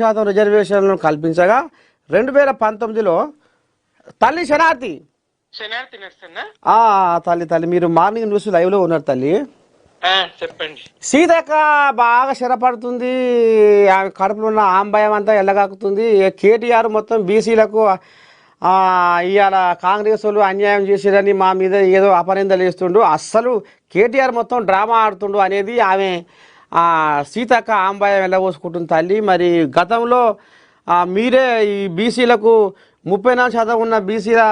శాతం రిజర్వేషన్లను కల్పించగా 2019లో తల్లి శనార్థి తల్లి మీరు మార్నింగ్ న్యూస్ లైవ్ లో ఉన్నారు తల్లి. చెప్పండి. సీతక్క బాగా శరపడుతుంది, ఆమె కడుపులో ఉన్న ఆంబయం అంతా ఎల్లగాకుతుంది. కేటీఆర్ మొత్తం బీసీలకు ఇవాళ కాంగ్రెస్ వాళ్ళు అన్యాయం చేసిరని మా మీద ఏదో అపనిందలు వేస్తుండు, అస్సలు కేటీఆర్ మొత్తం డ్రామా ఆడుతుండు అనేది ఆమె సీతక్క ఆంబయం వెళ్ళబోసుకుంటుంది తల్లి. మరి గతంలో మీరే ఈ బీసీలకు 34% ఉన్న బీసీల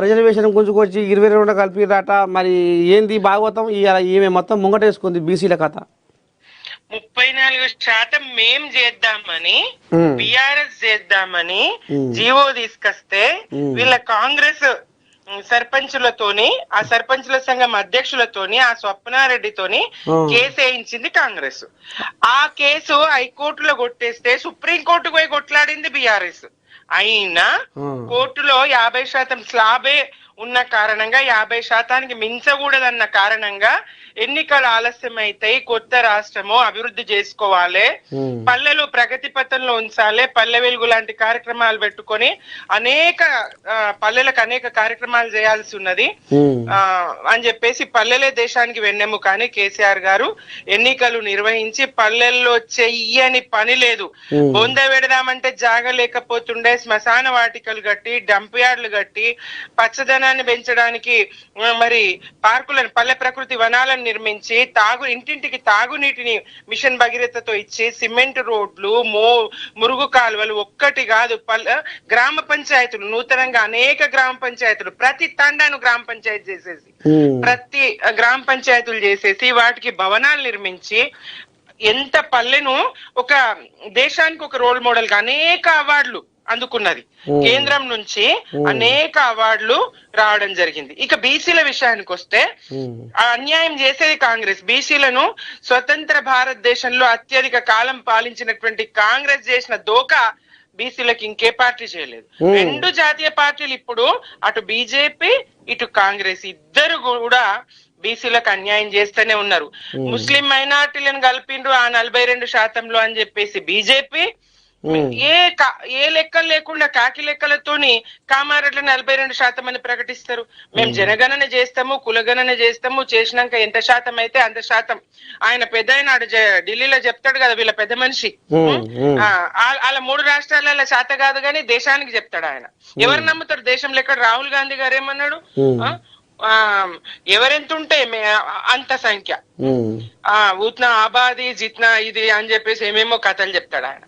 రిజర్వేషన్ గుంజుకొచ్చి 22 కలిపిరాట. మరి ఏంది భాగవతం ఈమె మొత్తం ముంగటేసుకుంది బీసీల కథ. 34% మేం చేద్దామని బిఆర్ఎస్ చేద్దామని జీవో తీసుకొస్తే వీళ్ళ కాంగ్రెస్ సర్పంచులతోని ఆ సర్పంచుల సంఘం అధ్యక్షులతోని ఆ స్వప్నారెడ్డితోని కేసు వేయించింది కాంగ్రెస్. ఆ కేసు హైకోర్టులో కొట్టేస్తే సుప్రీంకోర్టుకు పోయి కొట్లాడింది బిఆర్ఎస్. అయినా కోర్టులో 50% స్లాబే ఉన్న కారణంగా 50%కి మించకూడదన్న కారణంగా ఎన్నికలు ఆలస్యం అయితాయి, కొత్త రాష్ట్రము అభివృద్ధి చేసుకోవాలి, పల్లెలు ప్రగతి పథంలో ఉంచాలి, పల్లె వెలుగు లాంటి కార్యక్రమాలు పెట్టుకొని పల్లెలకు అనేక కార్యక్రమాలు చేయాల్సి ఉన్నది అని చెప్పేసి పల్లెలే దేశానికి వెన్నెము కానీ కేసీఆర్ గారు ఎన్నికలు నిర్వహించి పల్లెల్లో చెయ్యని పని లేదు. బొంద పెడదామంటే జాగ లేకపోతుండే, శ్మశాన వాటికలు కట్టి, డంప్ యార్డ్లు కట్టి, పచ్చదనాన్ని పెంచడానికి మరి పార్కులను, పల్లె ప్రకృతి వనాలను నిర్మించి, ఇంటింటికి తాగునీటిని మిషన్ భగీరథతో ఇచ్చి, సిమెంట్ రోడ్లు, మురుగు కాలువలు ఒక్కటి కాదు, గ్రామ పంచాయతీలు నూతనంగా అనేక గ్రామ పంచాయతీలు, ప్రతి తండాను గ్రామ పంచాయతీ చేసేసి, ప్రతి గ్రామ పంచాయతీలు చేసేసి వాటికి భవనాలు నిర్మించి ఎంత పల్లెను ఒక దేశానికి ఒక రోల్ మోడల్ గా అనేక అవార్డులు అందుకున్నది. కేంద్రం నుంచి అనేక అవార్డులు రావడం జరిగింది. ఇక బీసీల విషయానికి వస్తే అన్యాయం చేసేది కాంగ్రెస్. బీసీలను స్వతంత్ర భారతదేశంలో అత్యధిక కాలం పాలించినటువంటి కాంగ్రెస్ చేసిన దోకా బీసీలకు ఇంకే పార్టీ చేయలేదు. 2 జాతీయ పార్టీలు ఇప్పుడు అటు బీజేపీ ఇటు కాంగ్రెస్ ఇద్దరు కూడా బీసీలకు అన్యాయం చేస్తూనే ఉన్నారు. ముస్లిం మైనార్టీలను కలిపిండ్రు ఆ 42%లో అని చెప్పేసి బీజేపీ ఏ లెక్కలు లేకుండా కాకి లెక్కలతోని కామారెడ్డి 42% అని ప్రకటిస్తారు. మేము జనగణన చేస్తాము, కులగణన చేస్తాము, చేసినాక ఎంత శాతం అయితే అంత శాతం. ఆయన పెద్ద ఢిల్లీలో చెప్తాడు కదా, వీళ్ళ పెద్ద మనిషి, అలా 3 రాష్ట్రాల శాత కాదు కానీ దేశానికి చెప్తాడు ఆయన. ఎవరు నమ్ముతారు దేశంలో? ఎక్కడ రాహుల్ గాంధీ గారు ఏమన్నాడు, ఎవరెంతుంటే అంత సంఖ్య, ఉత్నా ఆబాది జిత్నా ఇది అని చెప్పేసి ఏమేమో కథలు చెప్తాడు ఆయన.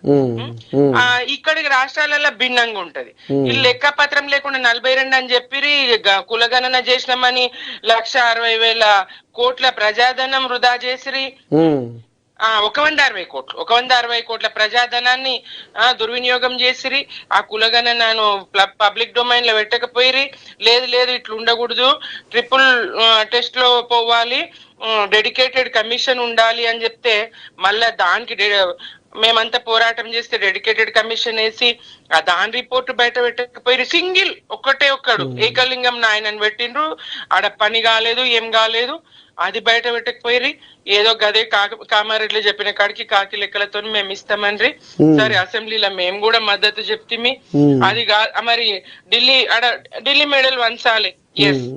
ఇక్కడికి రాష్ట్రాలలో భిన్నంగా ఉంటది. వీళ్ళు లెక్క పత్రం లేకుండా 42 అని చెప్పి కులగణన చేసినామని 1,60,000 కోట్ల ప్రజాధనం వృధా చేసిరి. 160 కోట్లు 160 కోట్ల ప్రజాధనాన్ని దుర్వినియోగం చేసిరి. ఆ కులగణనను పబ్లిక్ డొమైన్ లో పెట్టకపోయిరి. లేదు ఇట్లా ఉండకూడదు, ట్రిపుల్ టెస్ట్ లో పోవాలి, డెడికేటెడ్ కమిషన్ ఉండాలి అని చెప్తే మళ్ళా దానికి మేమంతా పోరాటం చేస్తే డెడికేటెడ్ కమిషన్ వేసి దాని రిపోర్ట్ బయట పెట్టకపోయి సింగిల్ ఒక్కడు ఏకలింగం నాయనని పెట్టిండ్రు. ఆడ పని కాలేదు, ఏం కాలేదు, అది బయట పెట్టకపోయి ఏదో గదే కామారెడ్డి చెప్పిన కాడికి కాకి లెక్కలతో మేము ఇస్తామని సరే అసెంబ్లీలో మేము కూడా మద్దతు చెప్తిమి. అది మరి ఢిల్లీ మెడల్ వంచాలి, ఎస్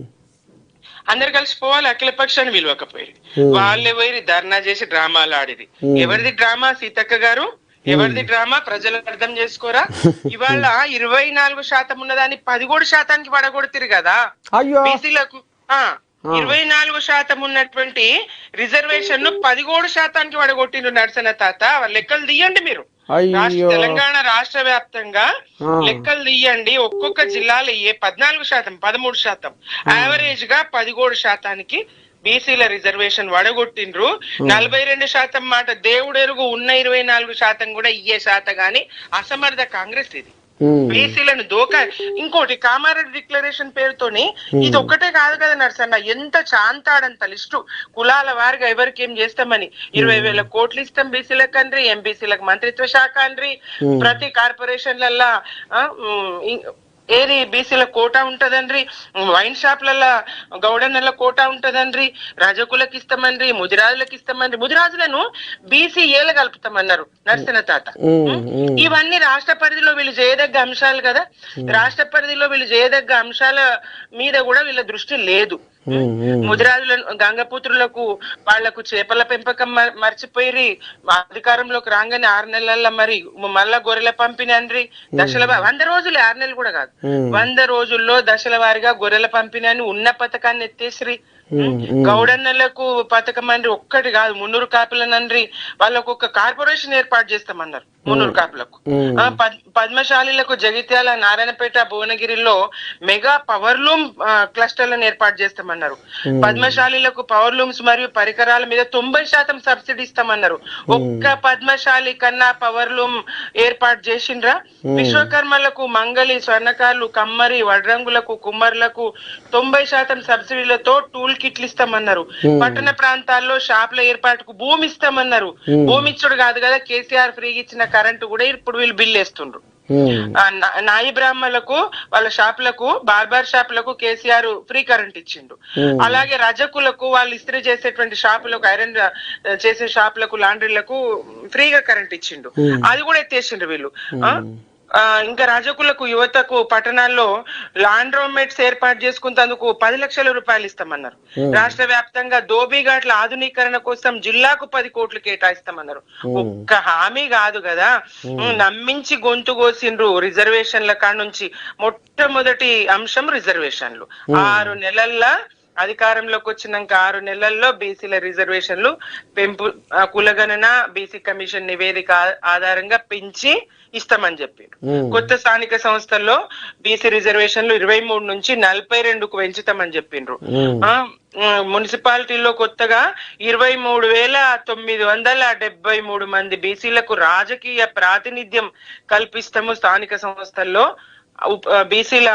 అందరు కలిసి పోవాలి, అఖిల పక్షాన్ని విలువకపోయి వాళ్ళే పోయి ధర్నా చేసి డ్రామాలు ఆడిది. ఎవరిది డ్రామా సీతక్క గారు? ఎవరిది డ్రామా? ప్రజలు అర్థం చేసుకోరా? ఇవాళ 24% ఉన్నదాన్ని 13% పడగొడుతురు కదా బీసీలకు. 24% ఉన్నటువంటి రిజర్వేషన్ ను 13% పడగొట్టిండ్రు నరసన తాత. లెక్కలు తీయండి మీరు, తెలంగాణ రాష్ట్ర వ్యాప్తంగా లెక్కలు తీయండి. ఒక్కొక్క జిల్లాలో 14%, 13%, యావరేజ్ గా 17%కి బీసీల రిజర్వేషన్ వడగొట్టిండ్రు. 42% మాట దేవుడెరుగు, ఉన్న 24% కూడా ఇయ్యే శాత గాని అసమర్థ కాంగ్రెస్ ఇది. బీసీలను ఇంకోటి కామారెడ్డి డిక్లరేషన్ పేరుతోని ఇది ఒక్కటే కాదు కదా నర్సన్న, ఎంత చాంతాడంత లిస్టు కులాల వారిగా ఎవరికి ఏం చేస్తామని 20,000 కోట్లు ఇస్తాం బీసీలకు అండ్రి, ఎంబీసీలకు మంత్రిత్వ శాఖ అండ్రి, ప్రతి కార్పొరేషన్లల్లా ఏది బీసీల కోటా ఉంటదండ్రి, వైన్ షాప్లలో గౌడన్నల కోటా ఉంటదండ్రి, రజకులకు ఇస్తామన్రి, ముదిరాజులకు ఇస్తామన్రి. ముదిరాజులను బీసీఏలు కలుపుతామన్నారు నరసింహ తాత. ఇవన్నీ రాష్ట్ర పరిధిలో వీళ్ళు చేయదగ్గ అంశాలు కదా. రాష్ట్ర పరిధిలో వీళ్ళు చేయదగ్గ అంశాల మీద కూడా వీళ్ళ దృష్టి లేదు. ముదిరాజుల గంగపుత్రులకు వాళ్లకు చేపల పెంపకం మర్చిపోయి అధికారంలోకి రాగానే 6 నెలల్లో మరి మళ్ళా గొర్రెల పంపిణీ అండ్రి. దశల 100 రోజులు, 6 నెలలు కూడా కాదు, 100 రోజుల్లో దశల వారిగా గొర్రెల పంపిణీ అని ఉన్న పథకాన్ని ఎత్తేసిరి. గౌడన్నలకు పథకం అండ్రి, ఒక్కటి కాదు 300 కాపులనండ్రి. వాళ్ళకు ఒక కార్పొరేషన్ ఏర్పాటు చేస్తామన్నారు 300 కాపులకు. పద్మశాలీలకు జగిత్యాల, నారాయణపేట, భువనగిరిలో మెగా పవర్లూమ్ క్లస్టర్లను ఏర్పాటు చేస్తామన్నారు. పద్మశాలీలకు పవర్ లూమ్స్ మరియు పరికరాల మీద 90% సబ్సిడీ ఇస్తామన్నారు. ఒక్క పద్మశాలి కన్నా పవర్ లూమ్ ఏర్పాటు చేసిండ్రా? విశ్వకర్మలకు మంగళి, స్వర్ణకారులు, కమ్మరి, వడ్రంగులకు, కుమ్మరులకు 90% సబ్సిడీలతో టూల్ కిట్లు ఇస్తామన్నారు. పట్టణ ప్రాంతాల్లో షాపుల ఏర్పాటుకు భూమి ఇస్తామన్నారు. భూమి ఇచ్చుడు కాదు కదా, కేసీఆర్ ఫ్రీగా ఇచ్చిన కరెంటు కూడా ఇప్పుడు వీళ్ళు బిల్లు వేస్తుండ్రు. నాయి బ్రాహ్మణులకు వాళ్ళ షాపులకు, బార్బార్ షాపులకు కేసీఆర్ ఫ్రీ కరెంట్ ఇచ్చిండు. అలాగే రజకులకు వాళ్ళు ఇస్త్రీ చేసేటువంటి షాపులకు, ఐరన్ చేసే షాపులకు, లాండ్రీలకు ఫ్రీగా కరెంట్ ఇచ్చిండు. అది కూడా ఎత్తేసిండ్రు వీళ్ళు. ఇంకా రజకులకు, యువతకు పట్టణాల్లో లాండ్రోమేట్స్ ఏర్పాటు చేసుకున్నందుకు 10 లక్షల రూపాయలు ఇస్తామన్నారు. రాష్ట్ర వ్యాప్తంగా ధోబీఘాట్ల ఆధునీకరణ కోసం జిల్లాకు 10 కోట్లు కేటాయిస్తామన్నారు. ఒక్క హామీ కాదు కదా, నమ్మించి గొంతు కోసిండ్రు. రిజర్వేషన్ల కాడ నుంచి మొట్టమొదటి అంశం రిజర్వేషన్లు. 6 నెలల్లో అధికారంలోకి వచ్చినాక 6 నెలల్లో బీసీల రిజర్వేషన్లు పెంపు, కులగణన, బీసీ కమిషన్ నివేదిక ఆధారంగా పెంచి ఇస్తామని చెప్పారు. కొత్త స్థానిక సంస్థల్లో బీసీ రిజర్వేషన్లు 23 నుంచి 42కు పెంచుతామని చెప్పిండ్రు. మున్సిపాలిటీలో కొత్తగా 23,973 మంది బీసీలకు రాజకీయ ప్రాతినిధ్యం కల్పిస్తాము. స్థానిక సంస్థల్లో బీసీల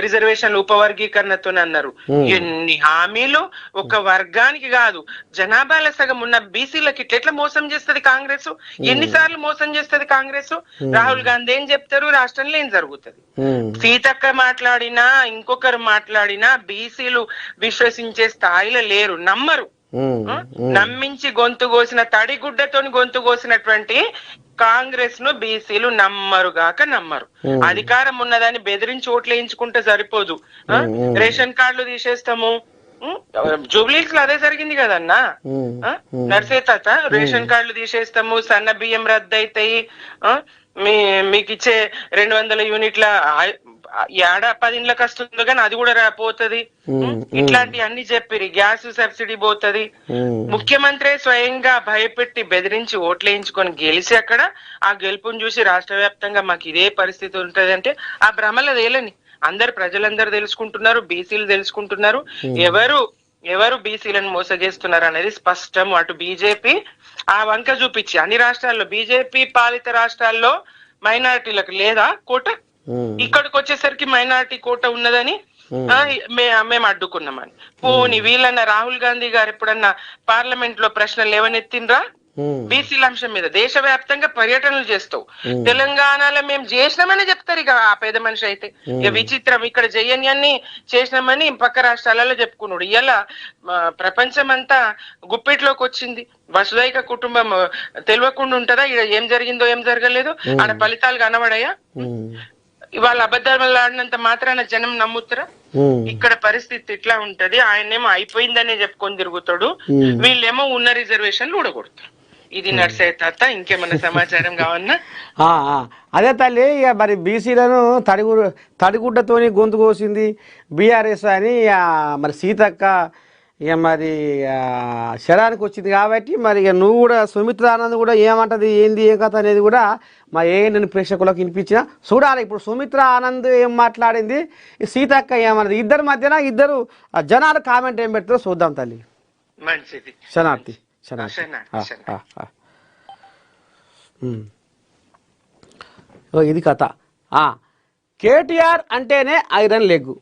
రిజర్వేషన్లు ఉపవర్గీకరణతో అన్నారు. ఎన్ని హామీలు! ఒక వర్గానికి కాదు, జనాభాల సగం ఉన్న బీసీలకి ఎట్లా మోసం చేస్తుంది కాంగ్రెస్? ఎన్నిసార్లు మోసం చేస్తుంది కాంగ్రెస్? రాహుల్ గాంధీ ఏం చెప్తారు, రాష్ట్రంలో ఏం జరుగుతుంది? సీతక్క మాట్లాడినా, ఇంకొకరు మాట్లాడినా బీసీలు విశ్వసించే స్థాయిలో లేరు, నమ్మరు. నమ్మించి గొంతు కోసిన, తడిగుడ్డతోని గొంతు కోసినటువంటి కాంగ్రెస్ ను బీసీలు నమ్మరుగాక నమ్మరు. అధికారం ఉన్నదని బెదిరించి ఓట్లు వేయించుకుంటే సరిపోదు. రేషన్ కార్డులు తీసేస్తాము. జూబ్లీస్ లో అదే జరిగింది కదన్నా నర్సే తాత. రేషన్ కార్డులు తీసేస్తాము, సన్న బియ్యం రద్దు అవుతాయి, మీకు ఇచ్చే 200 యూనిట్ల ఏడా 10 ఇండ్లకు వస్తుందో కానీ అది కూడా పోతుంది. ఇట్లాంటి అన్ని చెప్పిరి. గ్యాస్ సబ్సిడీ పోతుంది. ముఖ్యమంత్రి స్వయంగా భయపెట్టి బెదిరించి ఓట్లేయించుకొని గెలిచి అక్కడ ఆ గెలుపుని చూసి రాష్ట్ర వ్యాప్తంగా మాకు ఇదే పరిస్థితి ఉంటది అంటే ఆ భ్రమల తేలని ప్రజలందరూ తెలుసుకుంటున్నారు, బీసీలు తెలుసుకుంటున్నారు ఎవరు బీసీలను మోసగేస్తున్నారు అనేది స్పష్టం. అటు బీజేపీ ఆ వంక చూపించి అన్ని రాష్ట్రాల్లో, బీజేపీ పాలిత రాష్ట్రాల్లో మైనారిటీలకు లేదా కోట, ఇక్కడికి వచ్చేసరికి మైనారిటీ కోట ఉన్నదని మేము అడ్డుకున్నామని. పోనీ వీళ్ళన్న రాహుల్ గాంధీ గారు ఎప్పుడన్నా పార్లమెంట్ లో ప్రశ్నలు లేవనెత్తిండ్రా బీసీల అంశం మీద? దేశవ్యాప్తంగా పర్యటనలు చేస్తావు, తెలంగాణలో మేము చేసినామని చెప్తారు ఇక ఆ పేద మనిషి అయితే. ఇక విచిత్రం, ఇక్కడ చేయని అన్ని చేసినామని పక్క రాష్ట్రాలలో చెప్పుకున్నాడు. ఇలా ప్రపంచం అంతా గుప్పిట్లోకి వచ్చింది. వసుదైక కుటుంబం తెలియకుండా ఉంటుందా? ఇక్కడ ఏం జరిగిందో ఏం జరగలేదు, ఆడ ఫలితాలు కనబడాయా? ఇవాళ అబద్ధాలు ఆడినంత మాత్రాన జనం నమ్ముతారా? ఇక్కడ పరిస్థితి ఇట్లా ఉంటది. ఆయనేమో అయిపోయిందనే చెప్పుకొని తిరుగుతాడు, వీళ్ళేమో ఉన్న రిజర్వేషన్లు ఊడగొడతారు. ఇది నర్సయ్య తాత. ఇంకేమన్నా సమాచారం కావన్నా? అదే తల్లి, ఇక మరి బీసీలను తడిగుడ్డతోని గొంతు కోసింది బీఆర్ఎస్ అని మరి సీతక్క ఇక మరి శరానికి వచ్చింది కాబట్టి మరి ఇక నువ్వు కూడా సుమిత్ర ఆనంద్ కూడా ఏమంటది, ఏంది ఏ కథ అనేది కూడా మా నేను ప్రేక్షకులకు వినిపించిన చూడాలి. ఇప్పుడు సుమిత్ర ఆనంద్ ఏం మాట్లాడింది, సీతక్క ఏమన్నది, ఇద్దరి మధ్యన ఇద్దరు జనాలు కామెంట్ ఏం పెడతారో చూద్దాం తల్లి. మంచిది. శనార్థి. ఇది కథ. కేటీఆర్ అంటేనే ఐరన్ లెగ్,